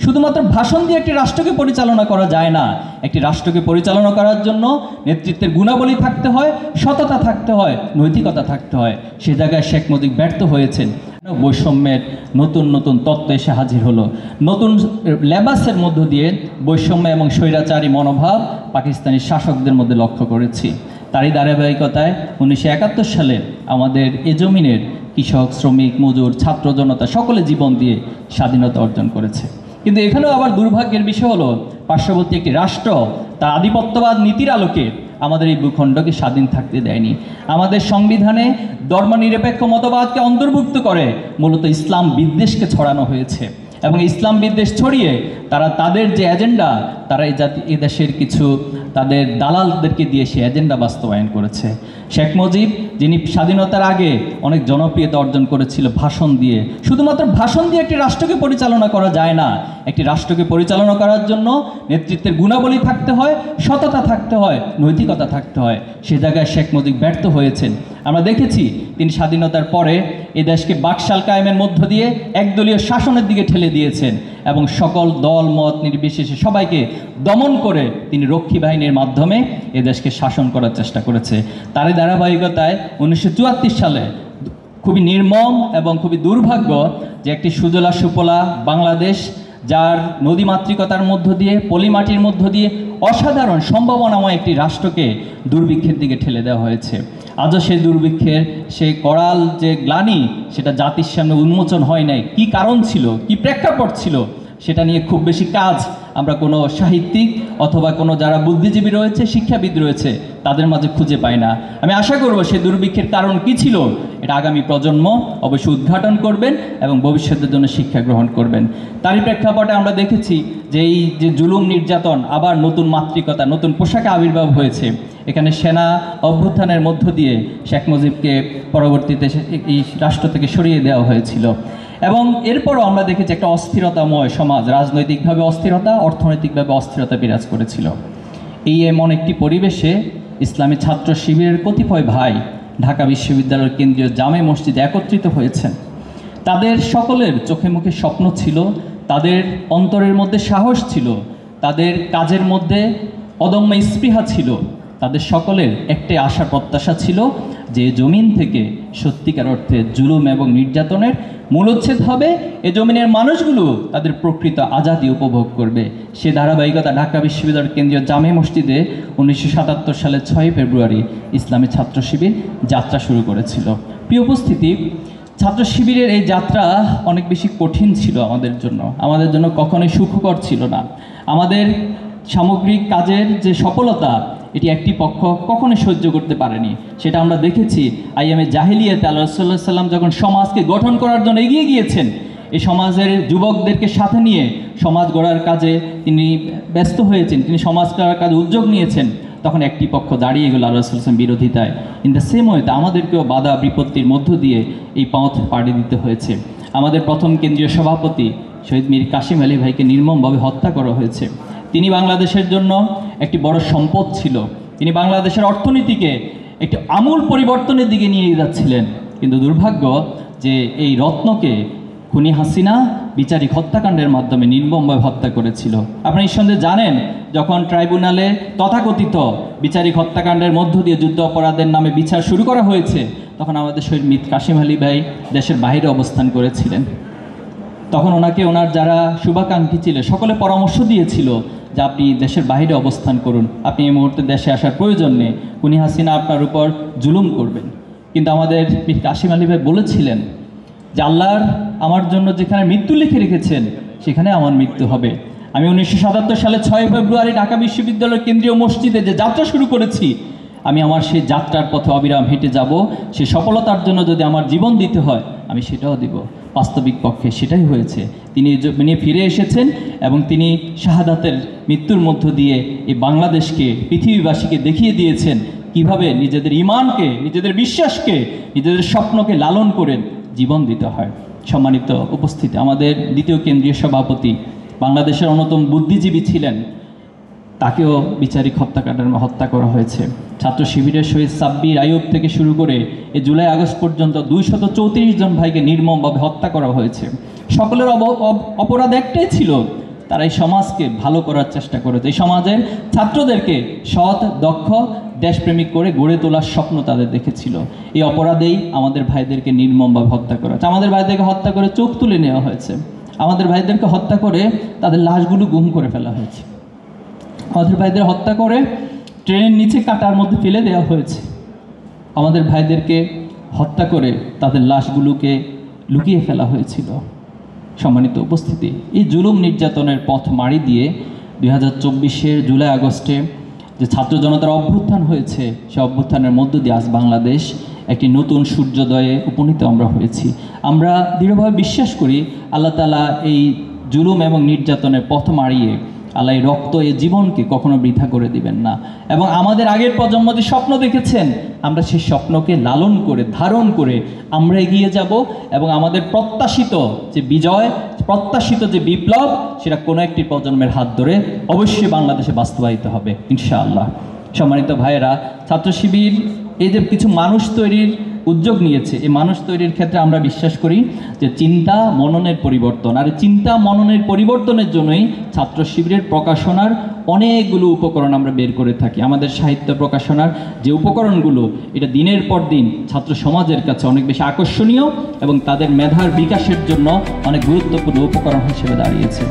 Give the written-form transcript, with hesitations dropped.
শুধুমাত্র ভাষণ দিয়ে একটি রাষ্ট্রকে পরিচালনা করা যায় না। একটি রাষ্ট্রকে পরিচালনা করার জন্য নেতৃত্বের গুণাবলী থাকতে হয়, সততা থাকতে হয়, নৈতিকতা থাকতে হয়। সে জায়গায় শেখ মুজিব ব্যর্থ হয়েছেন। বৈষম্যের নতুন নতুন তত্ত্ব এসে হাজির হলো। নতুন লেবাসের মধ্য দিয়ে বৈষম্য এবং স্বৈরাচারী মনোভাব পাকিস্তানি শাসকদের মধ্যে লক্ষ্য করেছি। তারই ধারাবাহিকতায় 1971 সালে আমাদের এ জমিনের কৃষক, শ্রমিক, মজুর, ছাত্র জনতা সকলে জীবন দিয়ে স্বাধীনতা অর্জন করেছে। কিন্তু এখানেও আবার দুর্ভাগ্যের বিষয় হলো, পার্শ্ববর্তী একটি রাষ্ট্র তার আধিপত্যবাদ নীতির আলোকে আমাদের এই ভূখণ্ডকে স্বাধীন থাকতে দেয়নি। আমাদের সংবিধানে ধর্মনিরপেক্ষ মতবাদকে অন্তর্ভুক্ত করে মূলত ইসলাম বিদ্বেষকে ছড়ানো হয়েছে, এবং ইসলাম বিদ্বেষ ছড়িয়ে তারা তাদের যে এজেন্ডা, তারা এই দেশের কিছু তাদের দালালদেরকে দিয়ে সে এজেন্ডা বাস্তবায়ন করেছে। শেখ মুজিব, যিনি স্বাধীনতার আগে অনেক জনপ্রিয়তা অর্জন করেছিল ভাষণ দিয়ে, শুধুমাত্র ভাষণ দিয়ে একটি রাষ্ট্রকে পরিচালনা করা যায় না। একটি রাষ্ট্রকে পরিচালনা করার জন্য নেতৃত্বের গুণাবলী থাকতে হয়, সততা থাকতে হয়, নৈতিকতা থাকতে হয়। সে জায়গায় শেখ মুজিব ব্যর্থ হয়েছেন। আমরা দেখেছি তিনি স্বাধীনতার পরে এ দেশকে বাকশাল কায়েমের মধ্য দিয়ে একদলীয় শাসনের দিকে ঠেলে দিয়েছেন, এবং সকল দল মত নির্বিশেষে সবাইকে দমন করে তিনি রক্ষী বাহিনীর মাধ্যমে এ দেশকে শাসন করার চেষ্টা করেছে। তারই ধারাবাহিকতায় 1974 সালে খুবই নির্মম এবং খুবই দুর্ভাগ্য যে একটি সুজলা সুফলা বাংলাদেশ, যার নদীমাতৃকতার মধ্য দিয়ে, পলিমাটির মধ্য দিয়ে অসাধারণ সম্ভাবনাময় একটি রাষ্ট্রকে দুর্ভিক্ষের দিকে ঠেলে দেওয়া হয়েছে। আজও সেই দুর্ভিক্ষের সেই করাল যে গ্লানি, সেটা জাতির সামনে উন্মোচন হয় নাই। কি কারণ ছিল, কি প্রেক্ষাপট ছিল, সেটা নিয়ে খুব বেশি কাজ আমরা কোনো সাহিত্যিক অথবা কোনো যারা বুদ্ধিজীবী রয়েছে, শিক্ষাবিদ রয়েছে, তাদের মাঝে খুঁজে পাই না। আমি আশা করব সেই দুর্ভিক্ষের কারণ কি ছিল, এটা আগামী প্রজন্ম অবশ্যই উদ্ঘাটন করবেন এবং ভবিষ্যতের জন্য শিক্ষা গ্রহণ করবেন। তারই প্রেক্ষাপটে আমরা দেখেছি যে এই যে জুলুম নির্যাতন আবার নতুন মাতৃকতা, নতুন পোশাকে আবির্ভাব হয়েছে। এখানে সেনা অভ্যুত্থানের মধ্য দিয়ে শেখ মুজিবকে পরবর্তীতে এই রাষ্ট্র থেকে সরিয়ে দেওয়া হয়েছিল, এবং এরপরও আমরা দেখেছি একটা অস্থিরতাময় সমাজ, রাজনৈতিকভাবে অস্থিরতা, অর্থনৈতিকভাবে অস্থিরতা বিরাজ করেছিল। এই এমন একটি পরিবেশে ইসলামী ছাত্র শিবিরের কতিপয় ভাই ঢাকা বিশ্ববিদ্যালয়ের কেন্দ্রীয় জামে মসজিদে একত্রিত হয়েছেন। তাদের সকলের চোখে মুখে স্বপ্ন ছিল, তাদের অন্তরের মধ্যে সাহস ছিল, তাদের কাজের মধ্যে অদম্য স্পৃহা ছিল। তাদের সকলের একটি আশা প্রত্যাশা ছিল যে জমিন থেকে সত্যিকার অর্থে জুলুম এবং নির্যাতনের মূলোচ্ছেদ হবে, এ জমিনের মানুষগুলো তাদের প্রকৃত আজাদি উপভোগ করবে। সে ধারাবাহিকতা ঢাকা বিশ্ববিদ্যালয়ের কেন্দ্রীয় জামে মসজিদে 1977 সালের 6 ফেব্রুয়ারি ইসলামী ছাত্র শিবির যাত্রা শুরু করেছিল। প্রিয় উপস্থিতি, ছাত্র শিবিরের এই যাত্রা অনেক বেশি কঠিন ছিল আমাদের জন্য কখনোই সুখকর ছিল না। আমাদের সামগ্রিক কাজের যে সফলতা, এটি একটি পক্ষ কখনো সহ্য করতে পারেনি। সেটা আমরা দেখেছি আইএমএ জাহিলিয়াতে আল্লাহ রাসূলুল্লাহ সাল্লাল্লাহু আলাইহি ওয়াসাল্লাম যখন সমাজকে গঠন করার জন্য এগিয়ে গিয়েছেন, এই সমাজের যুবকদেরকে সাথে নিয়ে সমাজ গড়ার কাজে তিনি ব্যস্ত হয়েছেন, তিনি সমাজ গড়ার কাজে উদ্যোগ নিয়েছেন, তখন একটি পক্ষ দাঁড়িয়ে গেল আল্লাহ রাসূলুল্লাহ সাল্লাল্লাহু আলাইহি ওয়াসাল্লাম বিরোধিতায়। ইন দ্য সেম ওয়েতে আমাদেরকেও বাধা বিপত্তির মধ্য দিয়ে এই পথ পাড়ি দিতে হয়েছে। আমাদের প্রথম কেন্দ্রীয় সভাপতি শহীদ মীর কাসিম আলী ভাইকে নির্মমভাবে হত্যা করা হয়েছে। তিনি বাংলাদেশের জন্য একটি বড় সম্পদ ছিল। তিনি বাংলাদেশের অর্থনীতিকে একটি আমূল পরিবর্তনের দিকে নিয়ে যাচ্ছিলেন, কিন্তু দুর্ভাগ্য যে এই রত্নকে খুনি হাসিনা বিচারিক হত্যাকাণ্ডের মাধ্যমে নির্মমভাবে হত্যা করেছিল। আপনারা নিঃসন্দেহে জানেন, যখন ট্রাইব্যুনালে তথাকথিত বিচারিক হত্যাকাণ্ডের মধ্য দিয়ে যুদ্ধ অপরাধের নামে বিচার শুরু করা হয়েছে, তখন আমাদের শহীদ মীর কাসিম আলী ভাই দেশের বাইরে অবস্থান করেছিলেন। তখন ওনাকে ওনার যারা শুভাকাঙ্ক্ষী ছিল সকলে পরামর্শ দিয়েছিল যে আপনি দেশের বাইরে অবস্থান করুন, আপনি এই মুহূর্তে দেশে আসার প্রয়োজন নেই, খুনি হাসিনা আপনার উপর জুলুম করবেন। কিন্তু আমাদের মীর কাসিম আলী ভাই বলেছিলেন যে আল্লাহর আমার জন্য যেখানে মৃত্যু লিখে রেখেছেন সেখানে আমার মৃত্যু হবে। আমি 1977 সালে 6 ফেব্রুয়ারি ঢাকা বিশ্ববিদ্যালয়ের কেন্দ্রীয় মসজিদে যে যাত্রা শুরু করেছি, আমি আমার সেই যাত্রার পথে অবিরাম হেঁটে যাব। সেই সফলতার জন্য যদি আমার জীবন দিতে হয় আমি সেটাও দিব। বাস্তবিক পক্ষে সেটাই হয়েছে। তিনি ফিরে এসেছেন এবং তিনি শাহাদাতের মৃত্যুর মধ্য দিয়ে এই বাংলাদেশকে, পৃথিবীবাসীকে দেখিয়ে দিয়েছেন কিভাবে নিজেদের ঈমানকে, নিজেদের বিশ্বাসকে, নিজেদের স্বপ্নকে লালন করে জীবন দিতে হয়। সম্মানিত উপস্থিতি, আমাদের দ্বিতীয় কেন্দ্রীয় সভাপতি বাংলাদেশের অন্যতম বুদ্ধিজীবী ছিলেন, তাকেও বিচারিক হত্যাকাণ্ডের হত্যা করা হয়েছে। ছাত্র শিবিরের শহীদ সাব্বির আইয়ুব থেকে শুরু করে এই জুলাই আগস্ট পর্যন্ত 234 জন ভাইকে নির্মমভাবে হত্যা করা হয়েছে। সকলের অপরাধ একটাই ছিল তারা এই সমাজকে ভালো করার চেষ্টা করেছে। এই সমাজের ছাত্রদেরকে সৎ, দক্ষ, দেশপ্রেমিক করে গড়ে তোলার স্বপ্ন তাদের দেখেছিল। এই অপরাধেই আমাদের ভাইদেরকে নির্মমভাবে হত্যা করা হয়েছে। আমাদের ভাইদেরকে হত্যা করে চোখ তুলে নেওয়া হয়েছে। আমাদের ভাইদেরকে হত্যা করে তাদের লাশগুলো গুম করে ফেলা হয়েছে। আমাদের ভাইদের হত্যা করে ট্রেনের নিচে কাটার মধ্যে ফেলে দেওয়া হয়েছে। আমাদের ভাইদেরকে হত্যা করে তাদের লাশগুলোকে লুকিয়ে ফেলা হয়েছিল। সম্মানিত উপস্থিতি, এই জুলুম নির্যাতনের পথ মাড়ি দিয়ে 2024-এর জুলাই আগস্টে যে ছাত্র জনতার অভ্যুত্থান হয়েছে, সে অভ্যুত্থানের মধ্য দিয়ে আজ বাংলাদেশ একটি নতুন সূর্যোদয়ে উপনীত আমরা হয়েছি। আমরা দৃঢ়ভাবে বিশ্বাস করি আল্লাহ তাআলা এই জুলুম এবং নির্যাতনের পথ মাড়িয়ে আল্লাহ এই রক্ত, এই জীবনকে কখনো বৃথা করে দিবেন না। এবং আমাদের আগের প্রজন্ম যে স্বপ্ন দেখেছেন, আমরা সেই স্বপ্নকে লালন করে, ধারণ করে আমরা এগিয়ে যাব এবং আমাদের প্রত্যাশিত যে বিজয়, প্রত্যাশিত যে বিপ্লব, সেটা কোনো একটি প্রজন্মের হাত ধরে অবশ্যই বাংলাদেশে বাস্তবায়িত হবে ইনশাআল্লাহ। সম্মানিত ভাইয়েরা, ছাত্র শিবির এই যে কিছু মানুষ তৈরির উদ্যোগ নিয়েছে, এই মানুষ তৈরির ক্ষেত্রে আমরা বিশ্বাস করি যে চিন্তা মননের পরিবর্তন, আর চিন্তা মননের পরিবর্তনের জন্যই ছাত্র শিবিরের প্রকাশনার অনেকগুলো উপকরণ আমরা বের করে থাকি। আমাদের সাহিত্য প্রকাশনার যে উপকরণগুলো, এটা দিনের পর দিন ছাত্র সমাজের কাছে অনেক বেশি আকর্ষণীয় এবং তাদের মেধার বিকাশের জন্য অনেক গুরুত্বপূর্ণ উপকরণ হিসেবে দাঁড়িয়েছে।